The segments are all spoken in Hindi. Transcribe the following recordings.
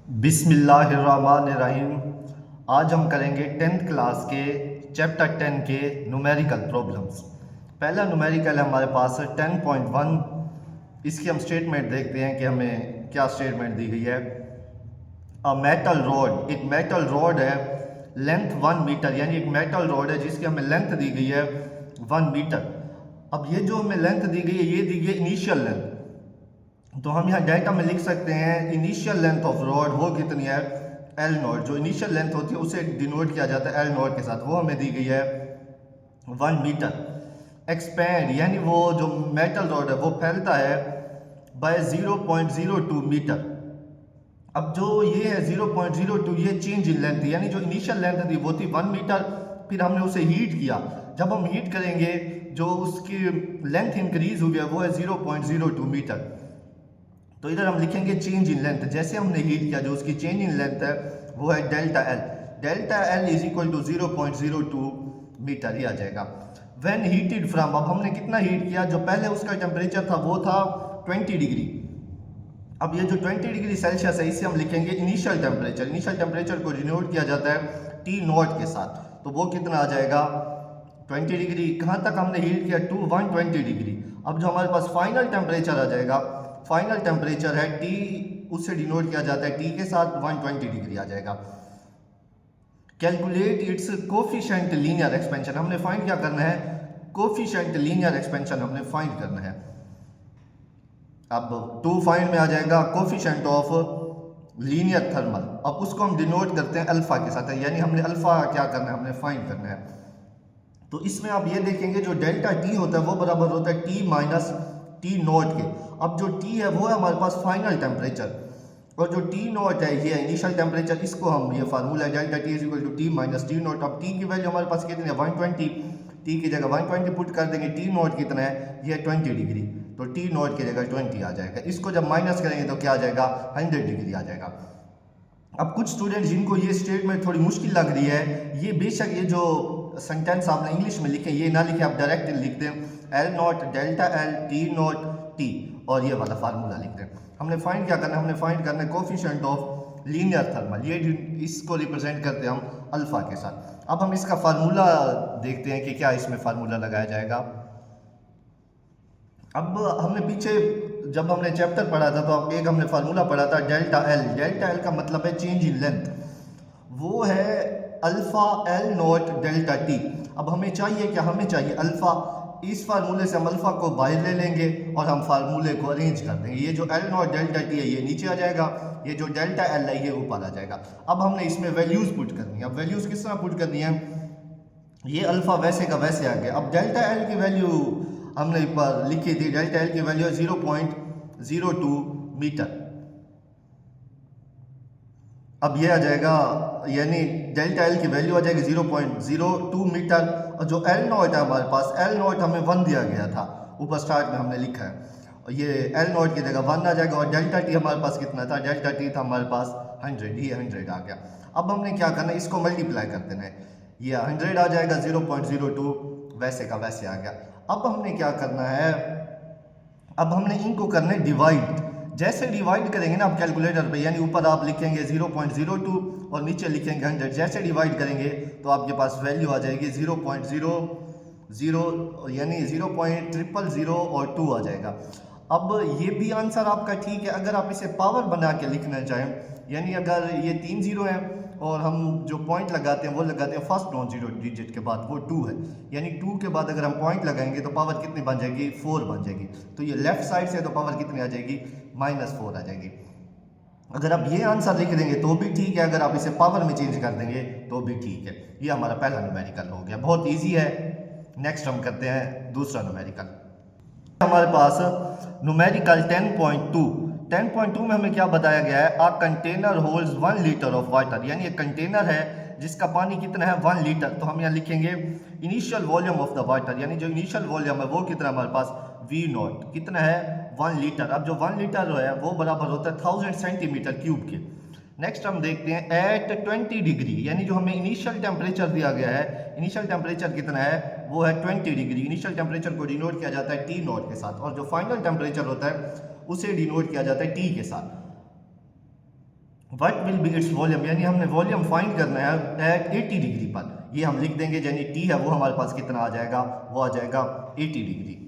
बिस्मिल्लाहिर्रहमानिर्रहीम। आज हम करेंगे 10th क्लास के चैप्टर 10 के न्यूमेरिकल प्रॉब्लम्स। पहला न्यूमेरिकल है हमारे पास 10.1। इसकी हम स्टेटमेंट देखते हैं कि हमें क्या स्टेटमेंट दी गई है। अ मेटल रॉड, एक मेटल रॉड है, लेंथ 1 मीटर, यानी एक मेटल रॉड है जिसकी हमें लेंथ दी गई है 1 मीटर। अब ये जो हमें लेंथ दी गई है, ये दी गई इनिशियल लेंथ। तो हम यहाँ डेल्टा में लिख सकते हैं इनिशियल लेंथ ऑफ रॉड वो कितनी है, एल नॉट। जो इनिशियल लेंथ होती है उसे डिनोट किया जाता है एल नॉट के साथ, वो हमें दी गई है 1 मीटर। एक्सपैंड, यानी वो जो मेटल रॉड है वो फैलता है बाय 0.02 मीटर। अब जो ये है 0.02, ये चेंज इन लेंथ थी, यानी जो इनिशियल लेंथ थी वो थी 1 मीटर। फिर हमने उसे हीट किया, जब हम हीट करेंगे जो उसकी लेंथ इंक्रीज हुई है वो है 0.02 मीटर। तो इधर हम लिखेंगे चेंज इन लेंथ। जैसे हमने हीट किया, जो उसकी चेंज इन लेंथ है वो है delta L. Delta L is equal to 0.02 metre, ये आ जाएगा। व्हेन हीटेड फ्रॉम, अब हमने कितना हीट किया, जो पहले उसका टेम्परेचर था वो था 20 डिग्री। अब ये जो 20 डिग्री सेल्सियस है इसे हम लिखेंगे इनिशियल टेम्परेचर। इनिशियल टेम्परेचर को डिनोट किया जाता है टी नॉट के साथ, तो वो कितना आ जाएगा 20 डिग्री। कहाँ तक हमने हीट किया, टू 120 डिग्री। अब जो हमारे पास फाइनल टेम्परेचर आ जाएगा, फाइनल टेम्परेचर है टी, उससे डिनोट किया जाता है टी के साथ 120 डिग्री आ जाएगा। Calculate its coefficient linear expansion, हमने फाइंड क्या करना है, कोफिशिएंट लीनियर एक्सपेंशन हमने फाइंड करना है। अब टू फाइंड में आ जाएगा कोफिशिएंट ऑफ लीनियर थर्मल, अब उसको हम डिनोट करते हैं अल्फा के साथ, यानी हमने अल्फा क्या करना है, हमने फाइंड करना है। तो इसमें आप ये देखेंगे जो डेल्टा टी होता है वो बराबर होता है टी माइनस टी नॉट के। अब जो टी है वो है हमारे पास फाइनल टेम्परेचर, और जो टी नॉट है ये इनिशियल टेम्परेचर। इसको हम, ये फार्मूला है delta T is equal to T minus T naught. अब टी की वैल्यू हमारे पास कितनी है 120, टी की जगह 120 पुट कर देंगे। टी नॉट कितना है, ये 20 डिग्री, तो टी नॉट की जगह 20 आ जाएगा। इसको जब माइनस करेंगे तो क्या आ जाएगा, 100 डिग्री आ जाएगा। अब कुछ स्टूडेंट जिनको ये स्टेटमेंट थोड़ी मुश्किल लग रही है, ये बेशक ये जो सेंटेंस आपने इंग्लिश में लिखे ये ना लिखे, आप डायरेक्ट लिख दें L not delta L T not T, और ये वाला फार्मूला लिख दें। हमने फाइंड क्या करना है, हमने फाइंड करना है कोफिशिएंट ऑफ लीनियर थर्मल, ये इसको रिप्रेजेंट करते हैं हम अल्फा के साथ। अब हम इसका फार्मूला देखते हैं कि क्या इसमें फार्मूला लगाया जाएगा। अब हमने पीछे जब हमने चैप्टर पढ़ा था तो एक हमने फार्मूला पढ़ा था डेल्टा एल। डेल्टा एल का मतलब है चेंज इन लेंथ, वो है alpha L not delta T. अब हमें चाहिए क्या, हमें चाहिए अल्फा। इस फार्मूले से हम अल्फा को बाहर ले लेंगे और हम फार्मूले को अरेंज कर देंगे। ये जो एल नॉट डेल्टा टी है ये नीचे आ जाएगा, ये जो डेल्टा एल है ये ऊपर आ जाएगा। अब हमने इसमें वैल्यूज पुट करनी है। अब वैल्यूज किस तरह पुट करनी है, ये अल्फा वैसे का वैसे आ गया। अब डेल्टा एल की वैल्यू हमने ऊपर लिखी थी, डेल्टा एल की वैल्यू है 0.02 मीटर। अब ये आ जाएगा, यानी डेल्टा एल की वैल्यू आ जाएगी 0.02 मीटर। और जो एल नॉट है हमारे पास, एल नॉट हमें 1 दिया गया था, ऊपर स्टार्ट में हमने लिखा है, और ये एल नॉट की जगह 1 आ जाएगा। और डेल्टा टी हमारे पास कितना था, डेल्टा टी था हमारे पास 100, ये 100 आ गया। अब हमने क्या करना है, इसको मल्टीप्लाई कर देना है, ये 100 आ जाएगा, 0.02 वैसे का वैसे आ गया। अब हमने क्या करना है, अब हमने इनको करना है डिवाइड। जैसे डिवाइड करेंगे ना आप कैलकुलेटर पे, यानी ऊपर आप लिखेंगे 0.02 और नीचे लिखेंगे 100, जैसे डिवाइड करेंगे तो आपके पास वैल्यू आ जाएगी 0.00, यानी 0.000 और 2 आ जाएगा। अब ये भी आंसर आपका ठीक है अगर आप इसे पावर बना के लिखना चाहें, यानी अगर ये 3 जीरो हैं और हम जो पॉइंट लगाते हैं वो लगाते हैं फर्स्ट नॉन जीरो डिजिट के बाद, वो 2 है, यानी 2 के बाद अगर हम पॉइंट लगाएंगे तो पावर कितनी बन जाएगी, 4 बन जाएगी। तो ये लेफ्ट साइड से तो पावर कितनी आ जाएगी, -4 आ जाएगी। अगर आप ये आंसर लिख देंगे तो भी ठीक है, अगर आप इसे पावर में चेंज कर देंगे तो भी ठीक है। ये हमारा पहला न्यूमेरिकल हो गया, बहुत ईजी है। नेक्स्ट हम करते हैं दूसरा न्यूमेरिकल। हमारे पास न्यूमेरिकल 10.2 में हमें क्या बताया गया है, a container holds 1 litre of water, यानी एक कंटेनर है जिसका पानी कितना है 1 लीटर। तो हम यहाँ लिखेंगे initial volume of the water, यानी जो इनिशियल वॉल्यूम है वो कितना हमारे पास V नॉट कितना है 1 लीटर। अब जो 1 लीटर है वो बराबर होता है 1000 सेंटीमीटर क्यूब के। नेक्स्ट हम देखते हैं एट 20 डिग्री, यानी जो हमें इनिशियल टेम्परेचर दिया गया है, इनिशियल टेम्परेचर कितना है वो है 20 डिग्री। इनिशियल टेम्परेचर को डिनोट किया जाता है टी नॉट के साथ, और जो फाइनल टेम्परेचर होता है उसे डिनोट किया जाता है टी के साथ। What will be its volume, यानी हमने वॉल्यूम फाइंड करना है एट 80 डिग्री पर। ये हम लिख देंगे, यानी टी है वो हमारे पास कितना आ जाएगा, वो आ जाएगा 80 degree.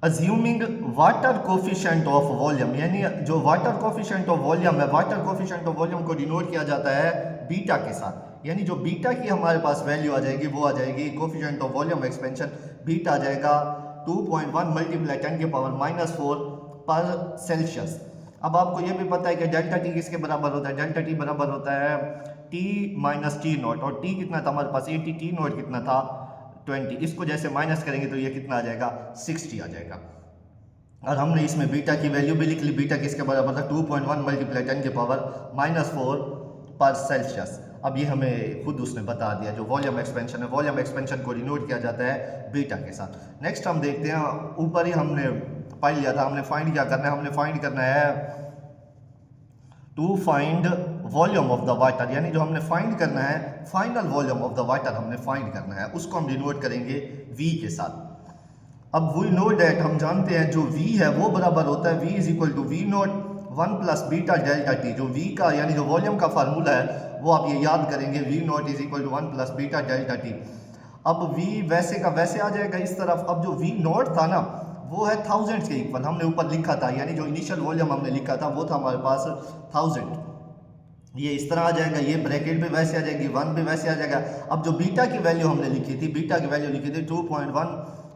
Assuming water coefficient of volume, यानी जो वाटर कोफिशिएंट ऑफ वॉल्यूम है, वाटर कोफिशिएंट ऑफ वॉल्यूम को डिनोट किया जाता है बीटा के साथ, यानी जो बीटा की हमारे पास वैल्यू आ जाएगी वो आ जाएगी coefficient of volume expansion, beta आ जाएगा 2.1 मल्टीप्लाई 10⁻⁻⁴ पर सेल्सियस। अब आपको ये भी पता है कि डेल्टा टी किसके बराबर होता है, डेल्टा टी बराबर होता है टी माइनस टी नॉट, और टी कितना था हमारे पास 80, टी नॉट कितना था 20, इसको जैसे माइनस करेंगे तो ये कितना आ जाएगा 60 आ जाएगा। और हमने इसमें बीटा की वैल्यू भी लिख ली, बीटा किसके बराबर था 2.1 मल्टीप्लाई 10⁻⁻⁴ पर सेल्सियस। अब ये हमें खुद उसने बता दिया, जो वॉल्यूम एक्सपेंशन है, वॉल्यूम एक्सपेंशन को डिनोट किया जाता है बीटा के साथ। नेक्स्ट हम देखते हैं, ऊपर ही हमने पढ़ लिया था, हमने फाइंड क्या करना है, हमने फाइंड करना है to find volume of the water, यानी जो हमने फाइंड करना है final volume of the water हमने फाइंड करना है, उसको हम डिनोट करेंगे v के साथ। अब वी नो डेट, हम जानते हैं जो v है वो बराबर होता है v is equal to v naught 1 plus beta delta T. जो v का यानी जो वॉल्यूम का फार्मूला है वो आप ये याद करेंगे, v naught is equal to 1 plus beta delta T. अब v वैसे का वैसे आ जाएगा इस तरफ। अब जो v नॉट था ना वो है थाउजेंड्स के इक्वल, हमने ऊपर लिखा था, यानी जो इनिशियल वॉल्यूम हमने लिखा था वो था हमारे पास 1000, ये इस तरह आ जाएगा, ये ब्रैकेट भी वैसे आ जाएगी, 1 भी वैसे आ जाएगा। अब जो बीटा की वैल्यू हमने लिखी थी, बीटा की वैल्यू लिखी थी 2.1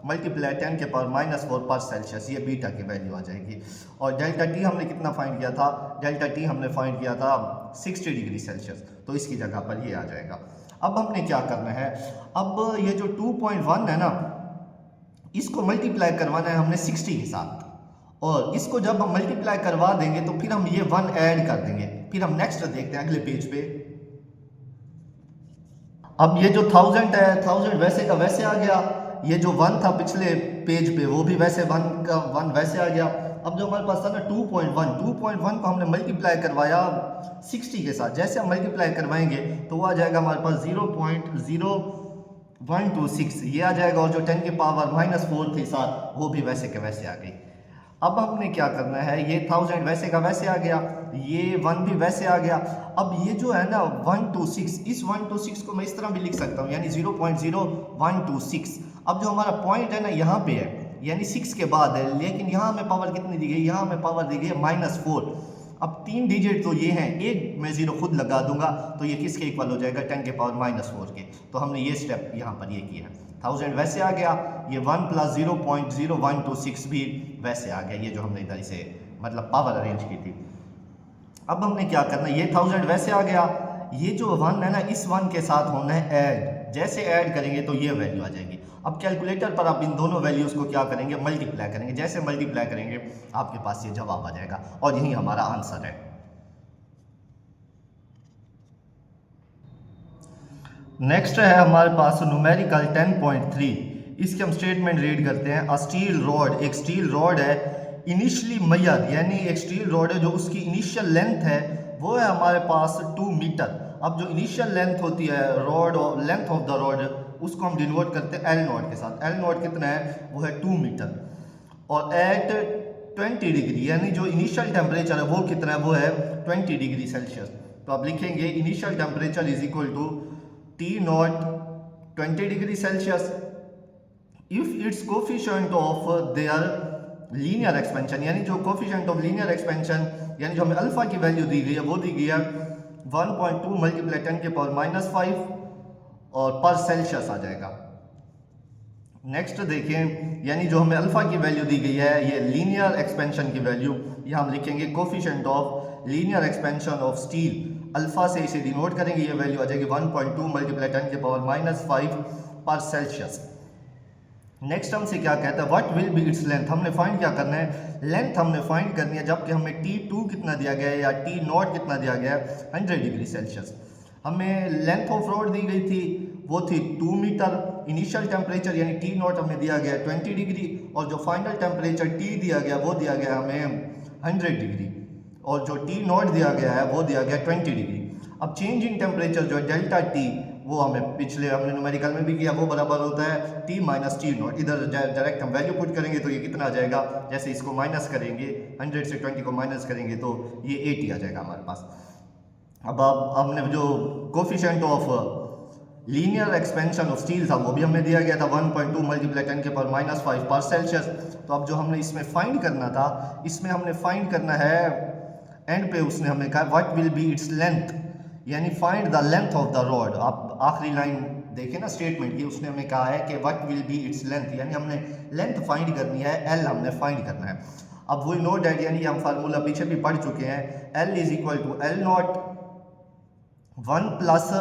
मल्टीप्लाई 10⁻⁻⁴ पर सेल्सियस, ये बीटा की वैल्यू आ जाएगी। और डेल्टा टी हमने कितना फाइंड किया था, डेल्टा टी हमने फाइंड किया था 60 डिग्री सेल्सियस, तो इसकी जगह पर ये आ जाएगा। अब हमने क्या करना है, अब ये जो 2.1 है ना इसको मल्टीप्लाई करवाना है हमने 60 के साथ, और इसको जब हम मल्टीप्लाई करवा देंगे तो फिर हम ये 1 ऐड कर देंगे। फिर हम नेक्स्ट देखते हैं अगले पेज पे। अब ये जो 1000 है, 1000 वैसे का वैसे आ गया, ये जो 1 था पिछले पेज पे वो भी वैसे 1 का 1 वैसे आ गया। अब जो हमारे पास था ना 2.1 को हमने मल्टीप्लाई करवाया 60 के साथ, जैसे हम मल्टीप्लाई करवाएंगे तो वो आ जाएगा हमारे पास 0.0126 ये आ जाएगा, और जो 10⁻⁻⁴ थी साथ वो भी वैसे के वैसे आ गई। अब हमने क्या करना है, ये 1000 वैसे का वैसे आ गया, ये 1 भी वैसे आ गया। अब ये जो है ना 126, इस 126 को मैं इस तरह भी लिख सकता हूँ, यानी 0.0126। अब जो हमारा पॉइंट है ना यहाँ पे है, यानी 6 के बाद है, लेकिन यहाँ हमें पावर कितनी दी गई, यहाँ हमें पावर दी गई है -4। अब 3 डिजिट तो ये हैं, एक मैं 0 खुद लगा दूंगा तो ये किसके इक्वल हो जाएगा 10⁻⁻⁴ के। तो हमने ये स्टेप यहाँ पर ये किया, 1000 वैसे आ गया, ये 1 + 0.0126 भी वैसे आ गया, ये जो हमने इधर इसे मतलब पावर अरेंज की थी। अब हमने क्या करना है, ये 1000 वैसे आ गया, ये जो 1 है ना इस 1 के साथ होना है ऐड, जैसे ऐड करेंगे तो ये वैल्यू आ जाएगी। अब कैलकुलेटर पर आप इन दोनों वैल्यूज़ को क्या करेंगे, मल्टीप्लाई करेंगे, जैसे मल्टीप्लाई करेंगे आपके पास ये जवाब आ जाएगा, और यही हमारा आंसर है। नेक्स्ट है हमारे पास न्यूमेरिकल 10.3, इसके हम स्टेटमेंट रीड करते हैं। अ स्टील रॉड, एक स्टील रॉड है, इनिशियली मेजर, यानी एक स्टील रॉड है जो उसकी इनिशियल लेंथ है वो है हमारे पास 2 मीटर। अब जो इनिशियल लेंथ होती है rod, length of the rod, उसको हम डिनोट करते हैं एल नॉट के साथ। एल नॉट कितना है, वो है 2 मीटर, और एट 20 डिग्री, यानी जो इनिशियल टेम्परेचर है वो कितना है, वो है 20 डिग्री सेल्सियस। तो आप लिखेंगे initial temperature is equal to T naught 20 degree Celsius if it's coefficient of their linear expansion, यानी जो कोफिशिएंट ऑफ लीनियर एक्सपेंशन, यानी जो हमें अल्फा की वैल्यू दी गई है वो दी गई है 1.2 मल्टीप्लाई 10⁻⁻⁵ और पर सेल्सियस आ जाएगा। नेक्स्ट देखें, यानी जो हमें अल्फा की वैल्यू दी गई है ये लीनियर एक्सपेंशन की वैल्यू, ये हम लिखेंगे coefficient of linear expansion of steel, alpha से इसे डिनोट करेंगे, ये वैल्यू आ जाएगी 1.2 मल्टीप्लाई 10⁻⁵ पर सेल्सियस। नेक्स्ट हमसे क्या कहता है, what will be its length, हमने फाइंड क्या करना है, लेंथ हमने फाइंड करनी है, जबकि हमें T2 कितना दिया गया है या T नॉट कितना दिया गया है 100 डिग्री सेल्सियस। हमें लेंथ ऑफ रॉड दी गई थी वो थी 2 मीटर, इनिशियल टेम्परेचर यानी T नॉट हमें दिया गया 20 डिग्री, और जो फाइनल टेम्परेचर T दिया गया वो दिया गया हमें 100 डिग्री, और जो T नॉट दिया गया है वो दिया गया 20 डिग्री। अब चेंज इन टेम्परेचर जो है डेल्टा T वो हमें पिछले हमने न्यूमेरिकल में भी किया, वो बराबर होता है t माइनस टी नॉट। इधर डायरेक्ट हम वैल्यू पुट करेंगे तो ये कितना आ जाएगा, जैसे इसको माइनस करेंगे 100 से 20 को माइनस करेंगे तो ये 80 आ जाएगा हमारे पास। अब हमने जो coefficient of linear expansion of steel था वो भी हमें दिया गया था 1.2 मल्टीप्लाई 10 के पावर -5 पर सेल्सियस। तो अब जो हमने इसमें फाइंड करना था, इसमें हमने फाइंड करना है, एंड पे उसने हमें कहा what will be its length, यानी find the length of the rod. आप आखिरी लाइन देखें ना स्टेटमेंट की, उसने हमें कहा है कि what will be its length, यानी हमने लेंथ फाइंड करनी है, एल हमने फाइंड करना है। अब वी नो डैट, यानी हम फार्मूला पीछे भी पढ़ चुके हैं, L is equal to L naught 1 plus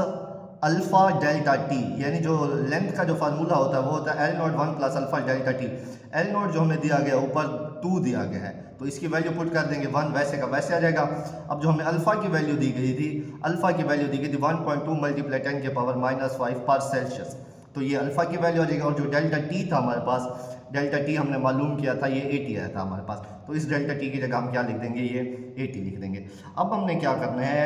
alpha delta T, यानी जो लेंथ का जो फार्मूला होता है वो होता है L naught 1 plus alpha delta T. L not जो हमें दिया गया ऊपर 2 दिया गया है, तो इसकी वैल्यू पुट कर देंगे 1 वैसे का वैसे आ जाएगा। अब जो हमें अल्फा की वैल्यू दी गई थी, अल्फा की वैल्यू दी गई थी 1.2 मल्टीप्लाई 10 के पावर -5 पर सेल्सियस, तो ये अल्फा की वैल्यू आ जाएगी। और जो डेल्टा टी था हमारे पास, डेल्टा टी हमने मालूम किया था, ये 80 आया था हमारे पास, तो इस डेल्टा टी की जगह हम क्या लिख देंगे, ये 80 लिख देंगे। अब हमने क्या करना है,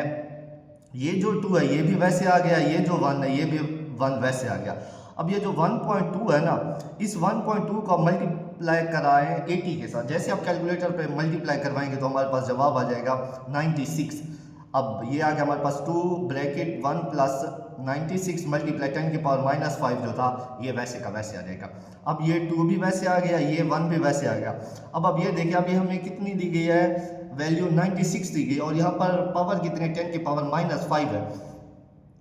ये जो 2 है ये भी वैसे आ गया, ये जो 1 है ये भी 1 वैसे आ गया। अब ये जो 1.2 है ना, इस 1.2 को मल्टीप्लाई कराएं 80 के साथ, जैसे आप कैलकुलेटर पे मल्टीप्लाई करवाएंगे तो हमारे पास जवाब आ जाएगा 96। अब ये आ गया हमारे पास 2 ब्रैकेट 1 प्लस 96 मल्टीप्लाई 10 के पावर -5 जो था ये वैसे का वैसे आ जाएगा। अब ये 2 भी वैसे आ गया, ये 1 भी वैसे आ गया। अब ये देखिए, अब ये हमें कितनी दी गई है, वैल्यू 96 दी गई, और यहाँ पर पावर कितने 10 के पावर -5 है।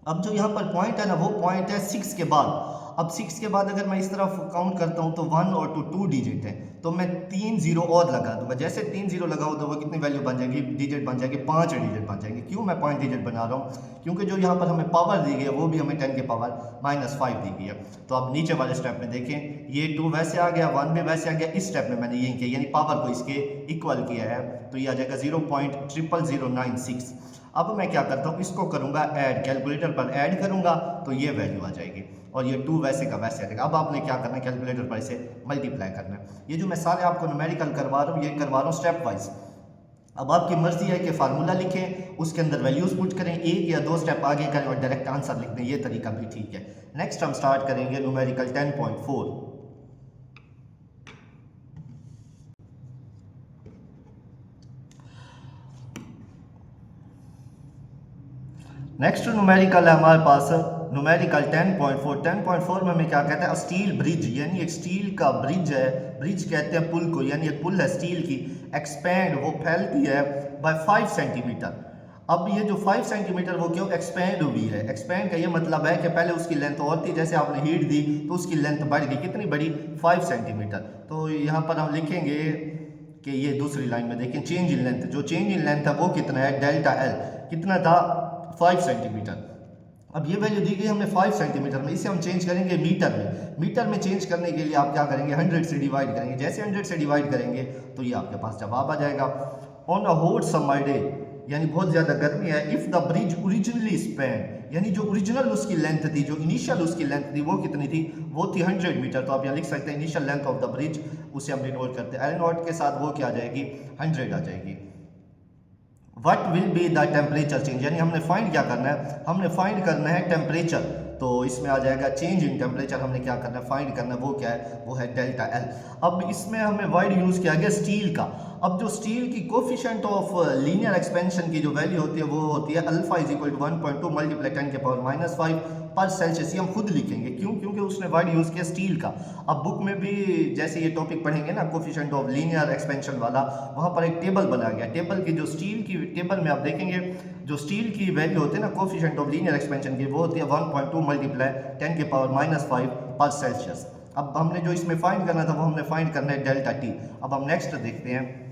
अब जो यहाँ पर पॉइंट है ना, वो पॉइंट है 6 के बाद। अब 6 के बाद अगर मैं इस तरफ काउंट करता हूँ तो 1 और 2 डिजिट है, तो मैं 3 0 और लगा दूंगा। जैसे 3 0 लगाऊँ तो वो कितनी वैल्यू बन जाएगी, डिजिट बन जाएगी, 5 डिजिट बन जाएंगे। क्यों मैं पॉइंट डिजिट बना रहा हूँ, क्योंकि जो यहाँ पर हमें पावर दी गई है वो भी हमें 10 के पावर -5 दी गई है। तो अब नीचे वाले स्टेप में देखें, ये 2 वैसे आ गया, 1 भी वैसे आ गया। इस स्टेप में मैंने यही किया, यानी पावर को इसके इक्वल किया है, तो ये आ जाएगा 0.00096। अब मैं क्या करता हूँ, इसको करूँगा ऐड, कैलकुलेटर पर ऐड करूँगा तो ये वैल्यू आ जाएगी, और ये 2 वैसे का वैसे आ जाएगा। अब आपने क्या करना है, कैलकुलेटर पर इसे मल्टीप्लाई करना है। ये जो मैं सारे आपको न्यूमेरिकल करवा रहा हूँ, ये करवा रहा हूँ स्टेप वाइज। अब आपकी मर्जी है कि फार्मूला लिखें, उसके अंदर वैल्यूज पुट करें, 1 या 2 स्टेप आगे करें और डायरेक्ट आंसर लिख दें, ये तरीका भी ठीक है। नेक्स्ट हम स्टार्ट करेंगे न्यूमेरिकल 10.4। नेक्स्ट न्यूमेरिकल है हमारे पास न्यूमेरिकल 10.4। 10.4 में हमें क्या कहते हैं, स्टील ब्रिज, यानी एक स्टील का ब्रिज है, ब्रिज कहते हैं पुल को, यानी एक पुल है स्टील की, एक्सपेंड वो फैलती है बाय 5 सेंटीमीटर। अब ये जो 5 सेंटीमीटर वो क्यों एक्सपेंड हुई है, एक्सपेंड का ये मतलब है कि पहले उसकी लेंथ और थी, जैसे आपने हीट दी तो उसकी लेंथ बढ़ गई, कितनी बड़ी, 5 सेंटीमीटर। तो यहाँ पर हम लिखेंगे कि ये दूसरी लाइन में देखें, चेंज इन लेंथ, जो चेंज इन लेंथ है वो कितना है, डेल्टा एल कितना था, 5 सेंटीमीटर। अब ये वैल्यू दी गई हमने 5 सेंटीमीटर में, इसे हम चेंज करेंगे मीटर में। मीटर में चेंज करने के लिए आप क्या करेंगे, 100 से डिवाइड करेंगे। जैसे 100 से डिवाइड करेंगे तो ये आपके पास जवाब आ जाएगा। On a hot summer day, यानी बहुत ज़्यादा गर्मी है, if the bridge originally span, यानी जो ओरिजिनल उसकी लेंथ थी, जो इनिशियल उसकी लेंथ थी वो कितनी थी, वो थी 100 मीटर। तो आप यहाँ लिख सकते हैं initial length of the bridge, उसे हम डिनोट करते हैं एल नॉट के साथ, वो क्या आ जाएगी, 100 आ जाएगी। What will be the temperature change, यानी हमने फाइंड क्या करना है, हमने फाइंड करना है टेम्परेचर, तो इसमें आ जाएगा चेंज इन टेम्परेचर। हमने क्या करना है, फाइंड करना है, वो क्या है, वो है डेल्टा एल। अब इसमें हमें वर्ड यूज़ किया गया स्टील का। अब जो स्टील की कोफिशिएंट ऑफ लीनियर एक्सपेंशन की जो वैल्यू होती है वो होती है alpha is equal to 1.2 multiply 10 के पावर -5 पर सेल्सियस। ये हम खुद लिखेंगे, क्यों, क्योंकि उसने वर्ड यूज़ किया स्टील का। अब बुक में भी जैसे ये टॉपिक पढ़ेंगे ना कोफिशिएंट ऑफ लीनियर एक्सपेंशन वाला, वहाँ पर एक टेबल बना गया, टेबल की जो स्टील की टेबल में आप देखेंगे जो स्टील की वैल्यू होती है ना कोफिशिएंट ऑफ लीनियर एक्सपेंशन की, वो होती है 1.2 मल्टीप्लाई 10 के पावर -5 पर सेल्सियस। अब हमने जो इसमें फाइंड करना था वो हमने फाइंड करना है डेल्टा टी। अब हम नेक्स्ट देखते हैं।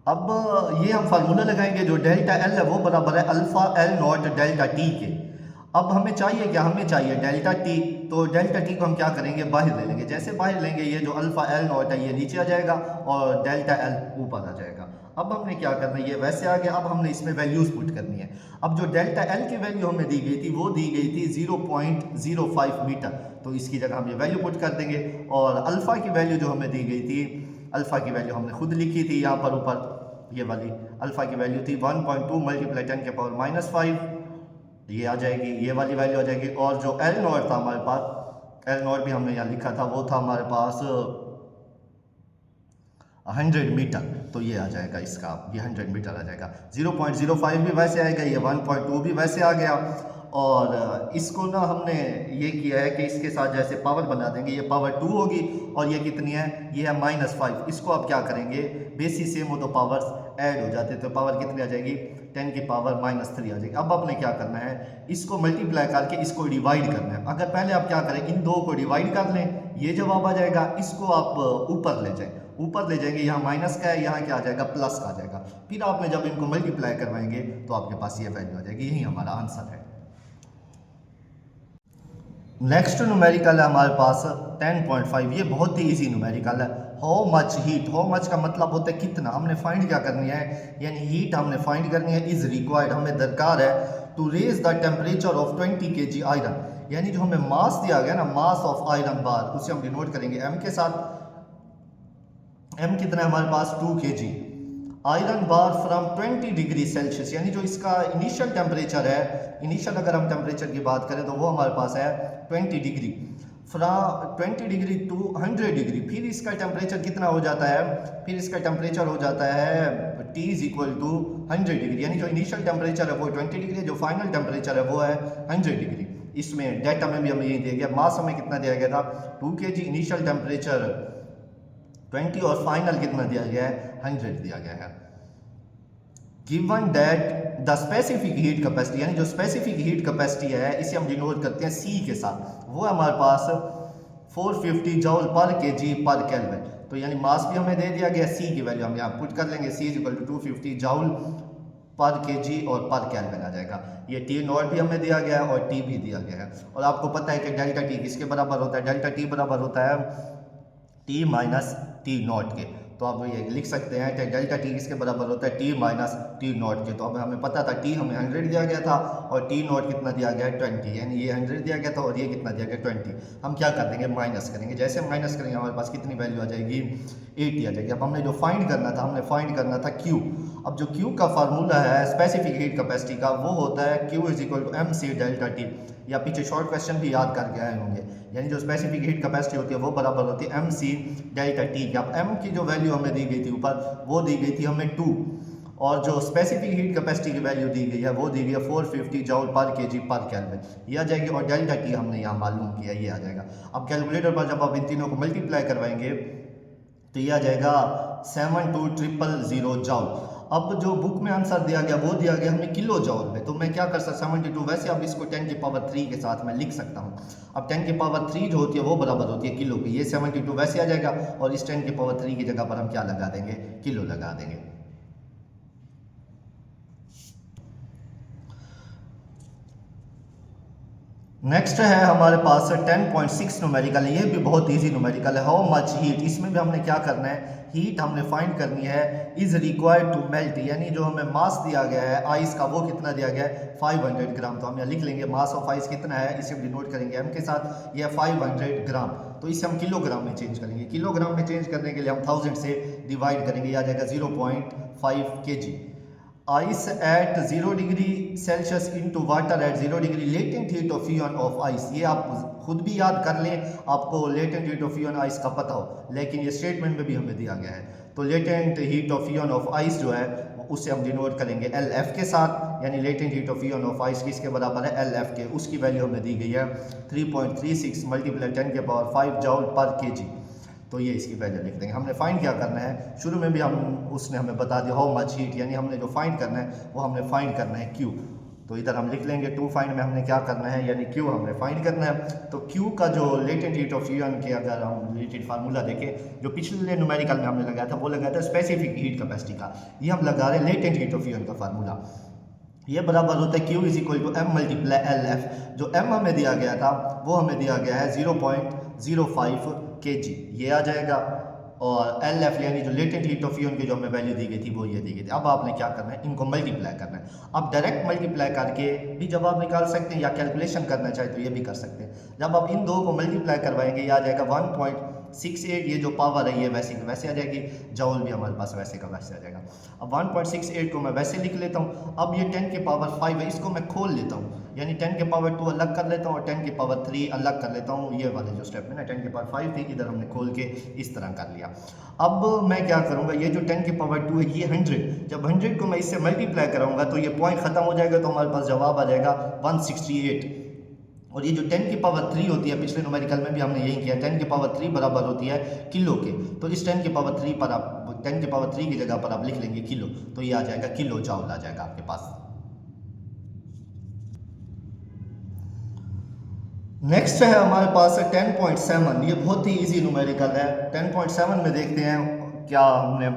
अब ये हम फार्मूला लगाएंगे, जो डेल्टा एल है वो बराबर है alpha L not delta T के। अब हमें चाहिए क्या, हमें चाहिए डेल्टा टी, तो डेल्टा टी को हम क्या करेंगे, बाहर ले लेंगे। जैसे बाहर लेंगे ये जो अल्फा एल नॉट है ये नीचे आ जाएगा और डेल्टा एल ऊपर आ जाएगा। अब हमने क्या करना है, ये वैसे आ गया। अब हमने इसमें वैल्यूज पुट करनी है। अब जो डेल्टा एल की वैल्यू हमें दी गई थी वो दी गई थी 0.05 मीटर, तो इसकी जगह हम ये वैल्यू पुट कर देंगे। और अल्फा की वैल्यू जो हमें दी गई थी, अल्फा की वैल्यू हमने खुद लिखी थी यहाँ पर ऊपर, ये वाली अल्फा की वैल्यू थी 1.2 मल्टीप्लाई 10 के पावर -5 ये आ जाएगी, ये वाली वैल्यू आ जाएगी। और जो एल नॉट था हमारे पास, एल नॉट भी हमने यहाँ लिखा था, वो था हमारे पास 100 मीटर, तो ये आ जाएगा इसका, ये 100 मीटर आ जाएगा। 0.05 भी वैसे आएगा, ये 1.2 भी वैसे आ गया। और इसको ना हमने ये किया है कि इसके साथ जैसे पावर बना देंगे, ये पावर 2 होगी और ये कितनी है, ये है -5। इसको आप क्या करेंगे, बेसिस सेम हो तो पावर्स ऐड हो जाते, तो पावर कितनी आ जाएगी, 10 की पावर -3 आ जाएगी। अब आपने क्या करना है, इसको मल्टीप्लाई करके इसको डिवाइड करना है। अगर पहले आप क्या करें, इन दो को डिवाइड कर लें, ये जवाब आ जाएगा। इसको आप ऊपर ले जाएं, ऊपर ले जाएंगे, यहाँ माइनस का है, यहाँ क्या आ जाएगा, प्लस का आ जाएगा। फिर आपने जब इनको मल्टीप्लाई करवाएंगे तो आपके पास ये वैल्यू आ जाएगी, यही हमारा आंसर है। नेक्स्ट न्यूमेरिकल है हमारे पास 10.5। ये बहुत ही इजी न्यूमेरिकल है। How much heat, how much का मतलब होता है कितना, हमने फाइंड क्या करनी है, यानी हीट हमने फाइंड करनी है। इज रिक्वायर्ड, हमें दरकार है to raise the temperature of 20 kg iron, यानी जो हमें मास दिया गया ना, मास ऑफ आयरन बार, उसे हम डिनोट करेंगे m के साथ। m कितना है हमारे पास, 2 kg iron bar from 20 degree Celsius, यानी जो इसका इनिशियल टेम्परेचर है, इनिशियल अगर हम टेम्परेचर की बात करें तो वो हमारे पास है 20 degree, from 20 degree to 100 degree. फिर इसका टेम्परेचर कितना हो जाता है, फिर इसका टेम्परेचर हो जाता है T is equal to 100 degree, यानी जो इनिशियल टेम्परेचर है वो 20 डिग्री है, जो फाइनल टेम्परेचर है वो है 100 डिग्री। इसमें डेटा में भी हमें यही दिया गया, मास हमें कितना दिया गया था, 2 kg, इनिशियल टेम्परेचर 20 और फाइनल कितना दिया गया है, 100 दिया गया है। Given that the specific heat capacity, यानी जो स्पेसिफिक हीट कैपेसिटी है इसे हम डिनोट करते हैं C के साथ, वो है हमारे पास 450 जूल पर केजी पर केल्विन। तो यानी मास भी हमें दे दिया गया, C की वैल्यू हम यहाँ पुट कर लेंगे, C is equal to 250 joule per kg और पर केल्विन आ जाएगा। ये T नॉट भी हमें दिया गया है और T भी दिया गया है। और आपको पता है कि डेल्टा T किसके बराबर होता है, डेल्टा T बराबर होता है T माइनस T नॉट के। तो आप ये लिख सकते हैं कि डेल्टा T किसके बराबर होता है, T माइनस T नॉट के। तो अब हमें पता था T हमें 100 दिया गया था और T नॉट कितना दिया गया है, 20, यानी ये 100 दिया गया था और ये कितना दिया गया, 20। हम क्या कर देंगे, माइनस करेंगे। जैसे हम माइनस करेंगे हमारे पास कितनी वैल्यू आ जाएगी, 80 आ जाएगी। अब हमने जो फाइंड करना था, हमने फाइंड करना था Q। अब जो Q का फार्मूला है स्पेसिफिक हीट कैपेसिटी का, वो होता है Q is equal to MC delta T, या पीछे शॉर्ट क्वेश्चन भी याद करके आए होंगे। यानी जो स्पेसिफिक हीट कैपेसिटी होती है वो बराबर होती है MC डेल्टा T की। अब M की जो वैल्यू हमें दी गई थी ऊपर, वो दी गई थी हमें 2, और जो स्पेसिफिक हीट कैपेसिटी की वैल्यू दी गई है वो दी गई है 450 जूल पर केजी पर केल्विन, ये आ जाएगी। और डेल्टा T हमने यहाँ मालूम किया, ये आ जाएगा। अब कैलकुलेटर पर जब आप इन तीनों को मल्टीप्लाई करवाएंगे तो ये आ जाएगा 72000 जूल। अब जो बुक में आंसर दिया गया वो दिया गया हमें किलो जूल में, तो मैं क्या कर सकता, 72 वैसे अब इसको 10 की पावर 3 के साथ मैं लिख सकता हूँ। अब 10 की पावर 3 जो होती है वो बराबर होती है किलो की, ये 72 वैसे आ जाएगा और इस 10 की पावर 3 की जगह पर हम क्या लगा देंगे, किलो लगा देंगे। नेक्स्ट है हमारे पास 10.6 न्यूमेरिकल, ये भी बहुत इजी न्यूमेरिकल है। हाउ मच हीट, इसमें भी हमने क्या करना है, हीट हमने फाइंड करनी है। इज रिक्वायर्ड टू मेल्ट, यानी जो हमें मास दिया गया है आइस का वो कितना दिया गया है, 500 ग्राम। तो हम यहाँ लिख लेंगे मास ऑफ आइस कितना है, इसे डिनोट करेंगे m के साथ, यह 500 ग्राम। तो इसे हम किलोग्राम में चेंज करेंगे, किलोग्राम में चेंज करने के लिए हम 1000 से डिवाइड करेंगे, यह आ जाएगा 0.5 kg। Ice eight 0 degree Celsius into water at 0 degree, latent heat of fusion of ice. ये आप खुद भी याद कर लें, आपको latent heat of fusion ice का पता हो, लेकिन ये स्टेटमेंट में भी हमें दिया गया है। तो latent heat of fusion of ice जो है उसे हम डिनोट करेंगे LF के साथ, यानी latent heat of fusion of ice किसके बराबर है, LF के। उसकी वैल्यू हमें दी गई है 3.36 मल्टीप्लाई 10 के पावर 5 जूल पर केजी। तो ये इसकी वैल्यू लिख देंगे। हमने फाइंड क्या करना है, शुरू में भी उसने हमें बता दिया हाउ मच हीट, यानी हमने जो फाइंड करना है वो हमने फाइंड करना है Q। तो इधर हम लिख लेंगे टू फाइंड में हमने क्या करना है, यानी Q हमने फाइंड करना है। तो Q का जो लेटेंट हीट ऑफ फ्यूजन के अगर हम रिलेटेड फार्मूला देखें, जो पिछले न्यूमेरिकल में हमने लगाया था वो लगाया था स्पेसिफिक हीट कैपेसिटी का, ये हम लगा रहे हैं लेटेंट हीट ऑफ फ्यूजन का फार्मूला। ये बराबर होता है Q is equal to M multiply LF। जो M हमें दिया गया था वो हमें दिया गया है 0.05 kg, ये आ जाएगा। और LF यानी जो लेटेंट हीट ऑफ फ्यूजन की जो हमें वैल्यू दी गई थी वो ये दी गई थी। अब आपने क्या करना है, इनको मल्टीप्लाई करना है। अब डायरेक्ट मल्टीप्लाई करके भी जवाब निकाल सकते हैं या कैलकुलेशन करना चाहे तो ये भी कर सकते हैं। जब आप इन दो को मल्टीप्लाई करवाएंगे, ये आ जाएगा 1.68 ये जो पावर है ये वैसे का वैसे आ जाएगी, जॉल भी हमारे पास वैसे का वैसे आ जाएगा। अब 1.68 को मैं वैसे लिख लेता हूँ। अब ये 10 की पावर 5 है, इसको मैं खोल लेता हूँ, यानी 10 की पावर 2 अलग कर लेता हूँ और 10 की पावर 3 अलग कर लेता हूँ। ये वाले जो स्टेप में ना 10 की पावर 5 थी, इधर हमने खोल के इस तरह कर लिया। अब मैं क्या करूँगा, ये जो 10 की पावर 2 है ये 100, जब 100 को मैं इससे मल्टीप्लाई कराऊंगा तो ये पॉइंट ख़त्म हो जाएगा, तो हमारे पास जवाब आ जाएगा 168। और ये जो 10 की पावर 3 होती है, पिछले न्यूमेरिकल में भी हमने यही किया, 10 की पावर 3 बराबर होती है किलो के, तो इस 10 की पावर 3 पर आप 10 की पावर 3 की जगह पर आप लिख लेंगे किलो, तो ये आ जाएगा किलो जॉल आ जाएगा आपके पास। नेक्स्ट है हमारे पास 10.7, ये बहुत ही इजी न्यूमेरिकल है। 10.7 में देखते हैं क्या हमने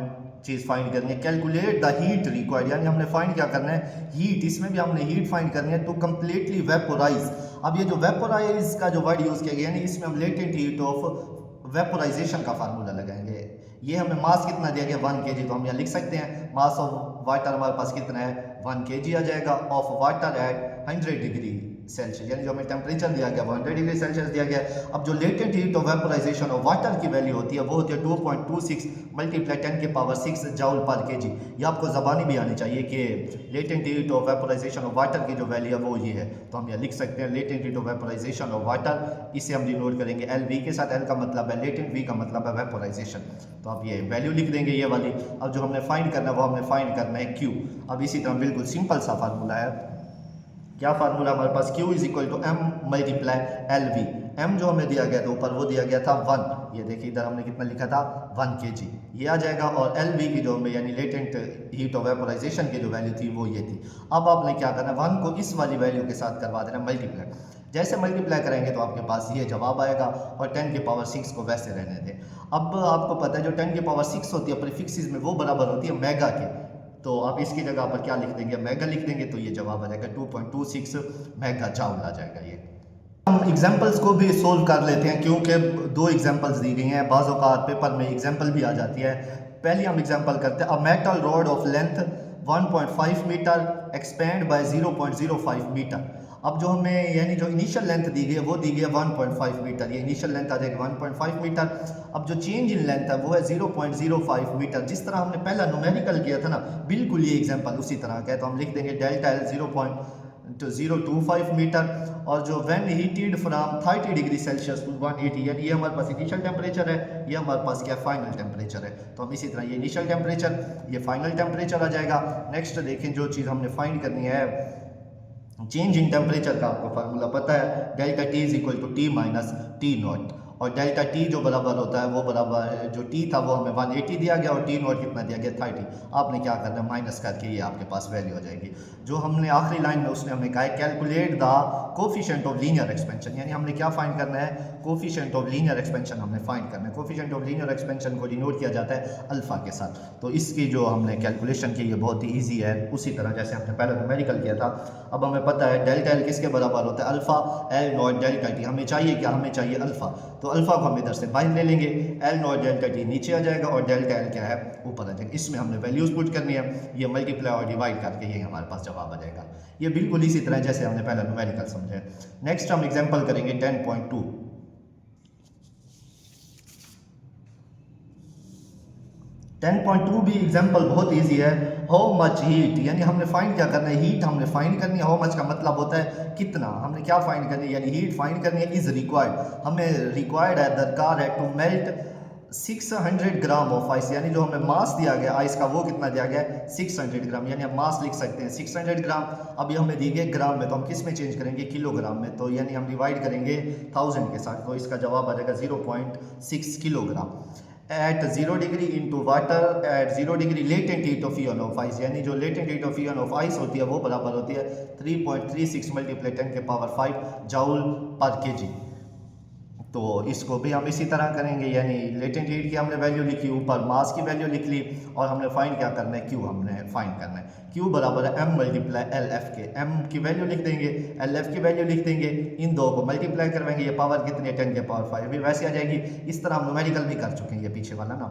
चीज़ फाइंड करनी है। कैलकुलेट द हीट रिक्वायर्ड, यानी हमने फाइंड क्या करना है, हीट। इसमें भी हमने हीट फाइंड करनी है टू कम्प्लीटली वेपोराइज। अब ये जो वेपोराइज का जो वर्ड यूज़ किया गया, यानी इसमें हम लेटेंट हीट ऑफ वेपोराइजेशन का फार्मूला लगाएंगे। ये हमें मास कितना दिया गया 1 kg, तो हम यहाँ लिख सकते हैं मास ऑफ वाटर हमारे पास कितना है 1 kg आ जाएगा, of water at 100 degree Celsius, यानी जो हमें टेम्परेचर दिया गया वो 100 डिग्री सेल्सियस दिया गया। अब जो latent heat of vaporisation of water की वैल्यू होती है वो होती है 2.26 मल्टीप्लाई 10 की पावर 6 जॉल पर केजी। ये आपको ज़बानी भी आनी चाहिए कि latent heat of vaporisation of water की जो वैल्यू है वो ये है, तो हम यहाँ लिख सकते हैं latent heat of vaporisation of water. इसे हम डिनोट करेंगे LV के साथ, L का मतलब है लेटेंट, V का मतलब है वेपोराइजेशन, तो आप ये वैल्यू लिख देंगे ये वाली। अब जो हमने फाइंड करना है वो हमने फाइंड करना है Q। अब इसी तरह बिल्कुल सिंपल सा फार्मूला है, क्या फार्मूला हमारे पास, Q is equal to M multiply LV। M जो हमें दिया गया था ऊपर वो दिया गया था 1, ये देखिए इधर हमने कितना लिखा था 1 kg, ये आ जाएगा। और LV की जो हमें यानी लेटेंट हीट ऑफ वेपोराइजेशन की जो वैल्यू थी वो ये थी। अब आपने क्या करना है 1 को इस वाली वैल्यू के साथ करवा देना मल्टीप्लाई, जैसे मल्टीप्लाई करेंगे तो आपके पास ये जवाब आएगा, और 10 की पावर 6 को वैसे रहने दें। अब आपको पता है जो 10 की पावर 6 होती है प्रीफिक्सेस में वो बराबर होती है मेगा के, तो आप इसकी जगह पर क्या लिख देंगे मेगा लिख देंगे, तो ये जवाब आ जाएगा 2.26 मेगा जॉल आ जाएगा। ये हम एग्जांपल्स को भी सोल्व कर लेते हैं, क्योंकि 2 एग्जांपल्स दी गई हैं, बाज़ औक़ात पेपर में एग्जांपल भी आ जाती है। पहले हम एग्जांपल करते हैं, a metal rod of length 1.5 metre expand by 0.05 metre. अब जो हमें यानी जो इनिशियल लेंथ दी गई है वो दी गई है 1.5 मीटर, ये इनिशियल लेंथ आ जाएगी 1.5 मीटर। अब जो चेंज इन लेंथ है वो है 0.05 मीटर। जिस तरह हमने पहला न्यूमेरिकल किया था ना, बिल्कुल ये एग्जांपल उसी तरह का है, तो हम लिख देंगे डेल्टा L 0.025 मीटर। और जो when heated from 30 degree Celsius to 180, यानी ये हमारे पास इनिशियल टेम्परेचर है, ये हमारे पास क्या फाइनल टेम्परेचर है, तो हम इसी तरह ये इनिशियल टेम्परेचर ये फाइनल टेम्परेचर आ जाएगा। नेक्स्ट देखें जो चीज़ हमने फाइंड करनी है चेंज इन टेम्परेचर का आपको फार्मूला पता है, delta T is equal to T minus T naught, और डेल्टा T जो बराबर होता है वो बराबर जो T था वो हमें 180 दिया गया और T नॉट कितना दिया गया 30। आपने क्या करना है माइनस करके ये आपके पास वैल्यू हो जाएगी। जो हमने आखिरी लाइन में उसने हमें कहा है calculate the coefficient of linear expansion, यानी हमने क्या फाइंड करना है कोफिशिएंट ऑफ लीनियर एक्सपेंशन हमने फाइंड करना है। कोफिशिएंट ऑफ लीनियर एक्सपेंशन को डिनोट किया जाता है अल्फा के साथ, तो इसकी जो हमने कैलकुलेशन की ये बहुत ही ईजी है, उसी तरह जैसे हमने पहले न्यूमेरिकल किया था। अब हमें पता है डेल्टा L किसके बराबर होता है alpha L not delta T, हमें चाहिए क्या हमें चाहिए अल्फा, तो अल्फा को हम इधर से बाहर ले लेंगे, L नॉट डेल्टा T नीचे आ जाएगा और डेल्टा L क्या है ऊपर आ जाएगा। इसमें हमने वैल्यूज पुट करनी है, ये मल्टीप्लाई और डिवाइड करके ये हमारे पास जवाब आ जाएगा। ये बिल्कुल इसी तरह जैसे हमने पहला न्यूमेरिकल समझा। नेक्स्ट हम एग्जांपल करेंगे 10.2। 10.2 भी एग्जांपल बहुत इजी है। हाउ मच हीट, यानी हमने फाइंड क्या करना है हीट हमने फाइंड करनी है। हाउ मच का मतलब होता है कितना, हमने क्या फाइंड करनी है यानी हीट फाइंड करनी है। इज रिक्वायर्ड, हमें रिक्वायर्ड है दरकार है to melt 600 gram of ice, यानी जो हमें मास दिया गया आइस का वो कितना दिया गया है 600 ग्राम, यानी हम मास लिख सकते हैं 600 ग्राम। अब ये हमें दी गई ग्राम में, तो हम किस में चेंज करेंगे किलोग्राम में, तो यानी हम डिवाइड करेंगे 1000 के साथ, तो इसका जवाब आ जाएगा 0.6 kilogram. At 0 degree into water at 0 degree latent heat of ion of ice, यानी जो latent heat of ion of ice होती है वो बराबर होती है 3.36 मल्टीप्लाई 10 के पावर 5 जूल पर केजी। तो इसको भी हम इसी तरह करेंगे, यानी लेटेंट हीट की हमने वैल्यू लिखी, ऊपर मास की वैल्यू लिख ली, और हमने फाइंड क्या करना है क्यू हमने फाइंड करना है। क्यू बराबर है M मल्टीप्लाई LF के, M की वैल्यू लिख देंगे LF की वैल्यू लिख देंगे, इन दो को मल्टीप्लाई करवाएंगे, ये पावर कितनी है 10 के पावर 5 भी वैसे आ जाएगी। इस तरह हम न्यूमेरिकल भी कर चुके हैं ये पीछे वाला ना।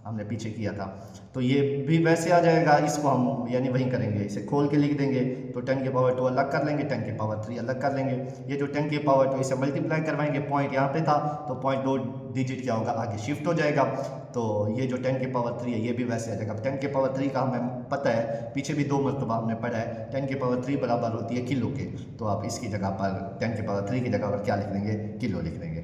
हमने पीछे किया था। तो ये भी वैसे आ जाएगा, इसको हम यानी वहीं करेंगे, इसे खोल के लिख देंगे तो 10 की पावर 2 अलग कर लेंगे, 10 की पावर 3 अलग कर लेंगे। ये जो 10 की पावर 2 इसे मल्टीप्लाई करवाएंगे, पॉइंट यहाँ पे था तो पॉइंट 2 डिजिट क्या होगा आगे शिफ्ट हो जाएगा। तो ये जो 10 की पावर 3 है ये भी वैसे आ जाएगा। 10 की पावर 3 का हमें पता है, पीछे भी 2 मरतबा हमने पढ़ा है, 10 की पावर 3 बराबर होती है किलो के। तो आप इसकी जगह पर 10 की पावर 3 की जगह पर क्या लिख देंगे, किलो लिख देंगे।